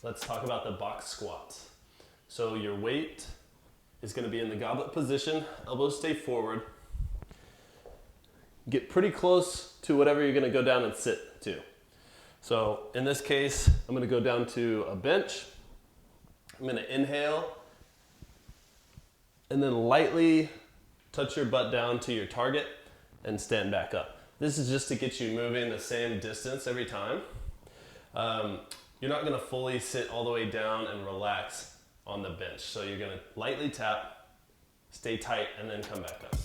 let's talk about the box squats. So your weight is going to be in the goblet position, elbows stay forward. Get pretty close to whatever you're going to go down and sit to. So in this case, I'm going to go down to a bench. I'm going to inhale and then lightly touch your butt down to your target and stand back up. This is just to get you moving the same distance every time. You're not going to fully sit all the way down and relax on the bench. So you're going to lightly tap, stay tight, and then come back up.